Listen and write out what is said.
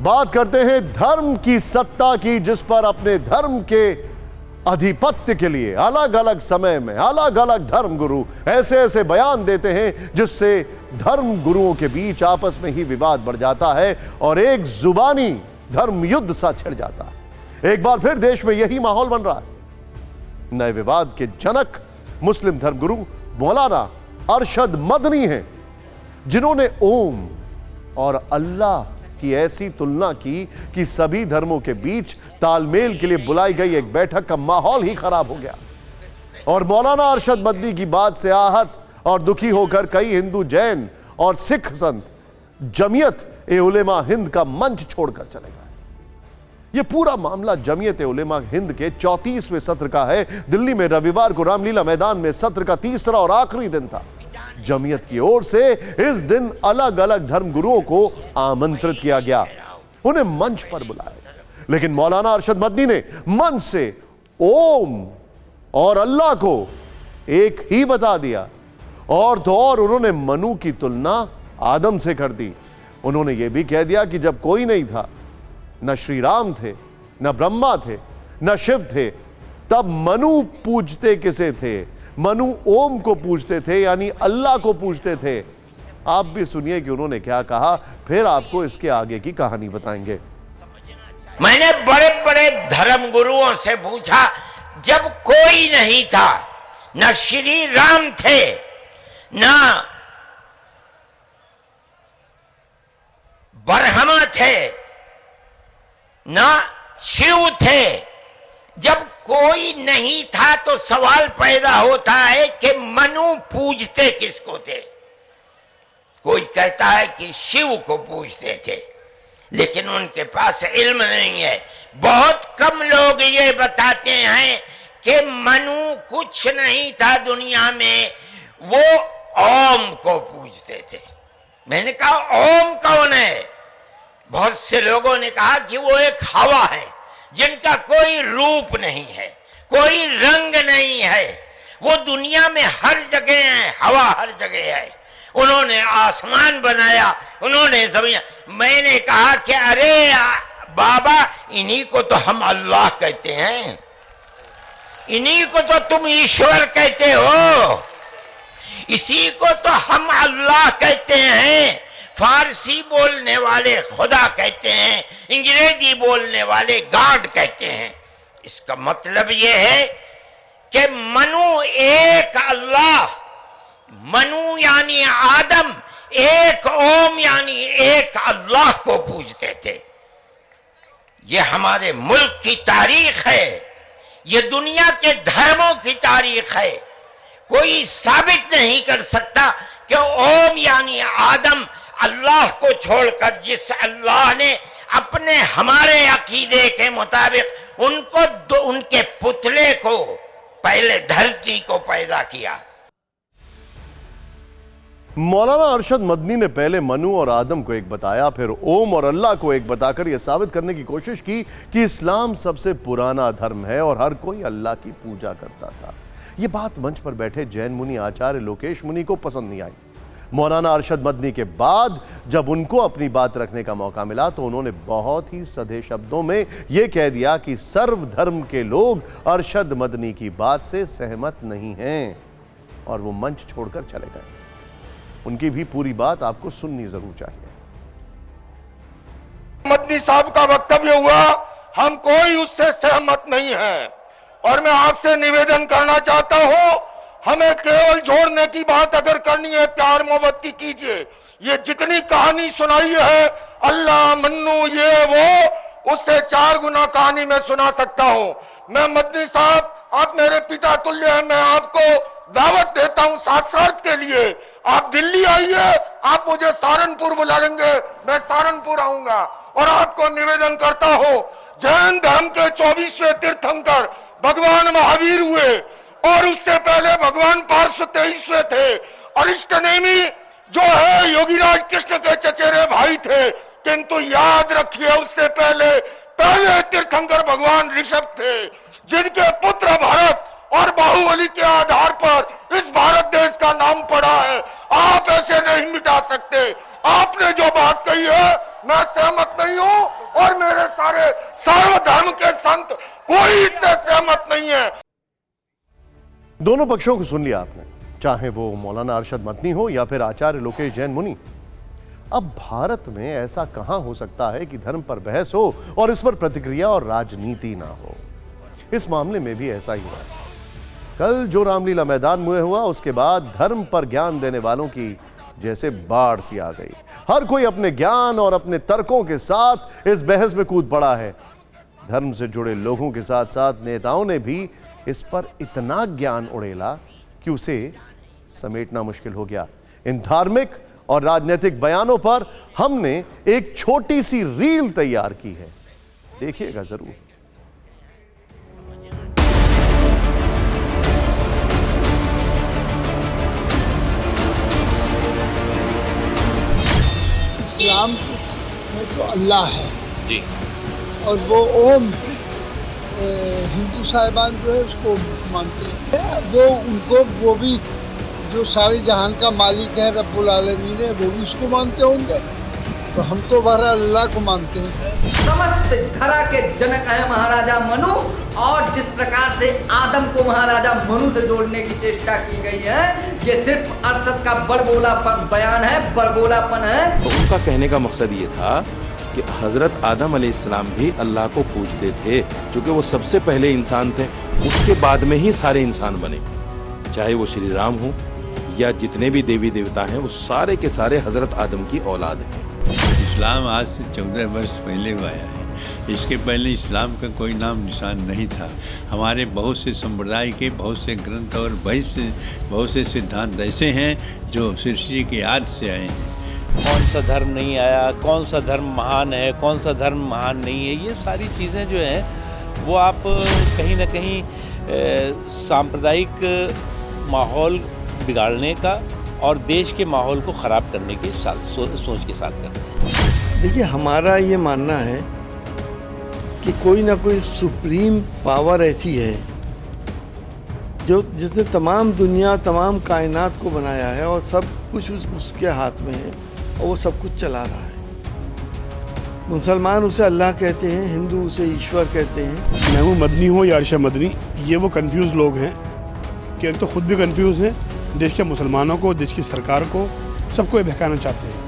बात करते हैं धर्म की सत्ता की, जिस पर अपने धर्म के आधिपत्य के लिए अलग अलग समय में अलग अलग धर्म गुरु ऐसे ऐसे बयान देते हैं जिससे धर्म गुरुओं के बीच आपस में ही विवाद बढ़ जाता है और एक जुबानी धर्म युद्ध सा छिड़ जाता है। एक बार फिर देश में यही माहौल बन रहा है। नए विवाद के जनक मुस्लिम धर्मगुरु मौलाना अरशद मदनी हैं, जिन्होंने ओम और अल्लाह की ऐसी तुलना की कि सभी धर्मों के बीच तालमेल के लिए बुलाई गई एक बैठक का माहौल ही खराब हो गया। और मौलाना अरशद मदनी की बात से आहत और दुखी होकर कई हिंदू, जैन और सिख संत जमीयत ए उलेमा हिंद का मंच छोड़कर चले गए। यह पूरा मामला जमीयत ए उलेमा हिंद के 34वें सत्र का है। दिल्ली में रविवार को रामलीला मैदान में सत्र का तीसरा और आखिरी दिन था। जमीयत की ओर से इस दिन अलग अलग धर्म गुरुओं को आमंत्रित किया गया, उन्हें मंच पर बुलाया गया, लेकिन मौलाना अरशद मदनी ने मंच से ओम और अल्लाह को एक ही बता दिया। और तो और उन्होंने मनु की तुलना आदम से कर दी। उन्होंने यह भी कह दिया कि जब कोई नहीं था, न श्री राम थे, न ब्रह्मा थे, न शिव थे, तब मनु पूजते किसे थे? मनु ओम को पूजते थे, यानी अल्लाह को पूजते थे। आप भी सुनिए कि उन्होंने क्या कहा, फिर आपको इसके आगे की कहानी बताएंगे। मैंने बड़े बड़े धर्म गुरुओं से पूछा, जब कोई नहीं था, न श्री राम थे, न ब्रह्मा थे, न शिव थे, जब कोई नहीं था तो सवाल पैदा होता है कि मनु पूजते किसको थे? कोई कहता है कि शिव को पूजते थे, लेकिन उनके पास इल्म नहीं है। बहुत कम लोग ये बताते हैं कि मनु कुछ नहीं था दुनिया में, वो ओम को पूजते थे। मैंने कहा ओम कौन है? बहुत से लोगों ने कहा कि वो एक हवा है जिनका कोई रूप नहीं है, कोई रंग नहीं है, वो दुनिया में हर जगह है, हवा हर जगह है। उन्होंने आसमान बनाया, उन्होंने जमीन। मैंने कहा कि अरे बाबा, इन्हीं को तो हम अल्लाह कहते हैं, इन्हीं को तो तुम ईश्वर कहते हो, इसी को तो हम अल्लाह कहते हैं। फारसी बोलने वाले खुदा कहते हैं, अंग्रेजी बोलने वाले गॉड कहते हैं। इसका मतलब यह है कि मनु एक अल्लाह, मनु यानी आदम, एक ओम यानी एक अल्लाह को पूजते थे। यह हमारे मुल्क की तारीख है, यह दुनिया के धर्मों की तारीख है। कोई साबित नहीं कर सकता कि ओम यानी आदम अल्लाह को छोड़कर जिस अल्लाह ने अपने हमारे अकीदे के मुताबिक उनके पुतले को पहले धरती को पैदा किया। मौलाना अरशद मदनी ने पहले मनु और आदम को एक बताया, फिर ओम और अल्लाह को एक बताकर यह साबित करने की कोशिश की कि इस्लाम सबसे पुराना धर्म है और हर कोई अल्लाह की पूजा करता था। यह बात मंच पर बैठे जैन मुनि आचार्य लोकेश मुनि को पसंद नहीं आई। मौलाना अरशद मदनी के बाद जब उनको अपनी बात रखने का मौका मिला तो उन्होंने बहुत ही सधे शब्दों में यह कह दिया कि सर्वधर्म के लोग अरशद मदनी की बात से सहमत नहीं हैं, और वो मंच छोड़कर चले गए। उनकी भी पूरी बात आपको सुननी जरूर चाहिए। मदनी साहब का वक्तव्य हुआ, हम कोई उससे सहमत नहीं है, और मैं आपसे निवेदन करना चाहता हूं, हमें केवल जोड़ने की बात अगर करनी है, प्यार मोहब्बत की कीजिए। ये जितनी कहानी सुनाई है, अल्लाह, मन्नू, ये वो, उससे 4 गुना कहानी मैं सुना सकता हूं। मैं मदनी साहब, आप मेरे पिता तुल्य हैं, मैं आपको दावत देता हूं शास्त्रार्थ के लिए। आप दिल्ली आइए, आप मुझे सहारनपुर बुलाएंगे, मैं सहारनपुर आऊंगा। और आपको निवेदन करता हूं, जैन धर्म के 24वें तीर्थंकर भगवान महावीर हुए, और उससे पहले भगवान पार्श्व 23वें थे। अरिष्टनेमी जो है योगीराज कृष्ण के चचेरे भाई थे, किंतु याद रखिए उससे पहले तीर्थंकर भगवान ऋषभ थे, जिनके पुत्र भरत और बाहुबली के आधार पर इस भारत देश का नाम पड़ा है। आप ऐसे नहीं मिटा सकते। आपने जो बात कही है मैं सहमत नहीं हूं। हमारे सर्वधर्म के संत कोई इससे सहमत नहीं है। दोनों पक्षों को सुन लिया आपने, चाहे वो मौलाना अरशद मदनी हो या फिर आचार्य लोकेश जैन मुनि। अब भारत में ऐसा कहां हो सकता है कि धर्म पर बहस हो और इस पर प्रतिक्रिया और राजनीति ना हो। इस मामले में भी ऐसा ही हुआ। कल जो रामलीला मैदान में हुआ, उसके बाद धर्म पर ज्ञान देने वालों की जैसे बाढ़ सी आ गई। हर कोई अपने ज्ञान और अपने तर्कों के साथ इस बहस में कूद पड़ा है। धर्म से जुड़े लोगों के साथ साथ नेताओं ने भी इस पर इतना ज्ञान उड़ेला कि उसे समेटना मुश्किल हो गया। इन धार्मिक और राजनीतिक बयानों पर हमने एक छोटी सी रील तैयार की है, देखिएगा जरूर। इस्लाम में तो अल्लाह है जी, और वो ओम हिंदू साहिबान जो है उसको मानते हैं। वो उनको वो भी जो सारे जहान का मालिक है, रब्बुल आलमीन है, वो भी उसको मानते होंगे। तो हम तो बहरहाल अल्लाह को मानते हैं। समस्त धरा के जनक है महाराजा मनु, और जिस प्रकार से आदम को महाराजा मनु से जोड़ने की चेष्टा की गई है, ये सिर्फ अरशद का बड़बोलापन बयान है, बड़बोलापन है। तो उनका कहने का मकसद ये था कि हजरत आदम अलैहिस्सलाम भी अल्लाह को पूजते थे, क्योंकि वो सबसे पहले इंसान थे, उसके बाद में ही सारे इंसान बने। चाहे वो श्री राम हो या जितने भी देवी देवता हैं, वो सारे के सारे हजरत आदम की औलाद हैं। इस्लाम आज से 14 वर्ष पहले आया है। इसके पहले इस्लाम का कोई नाम निशान नहीं था। हमारे बहुत से संप्रदाय के बहुत से ग्रंथ और बहुत से सिद्धांत ऐसे हैं जो सृष्टि के आदि से आए हैं। कौन सा धर्म नहीं आया, कौन सा धर्म महान है, कौन सा धर्म महान नहीं है, ये सारी चीज़ें जो हैं वो आप कहीं ना कहीं सांप्रदायिक माहौल बिगाड़ने का और देश के माहौल को ख़राब करने की सोच के साथ करते हैं। देखिए, हमारा ये मानना है कि कोई ना कोई सुप्रीम पावर ऐसी है जो जिसने तमाम दुनिया, तमाम कायनात को बनाया है और सब कुछ उसके हाथ में है और वो सब कुछ चला रहा है। मुसलमान उसे अल्लाह कहते हैं, हिंदू उसे ईश्वर कहते हैं। महमूद मदनी हो या अरशद मदनी, ये वो कंफ्यूज लोग हैं कि एक तो खुद भी कंफ्यूज हैं, देश के मुसलमानों को, देश की सरकार को, सबको ये बहकाना चाहते हैं।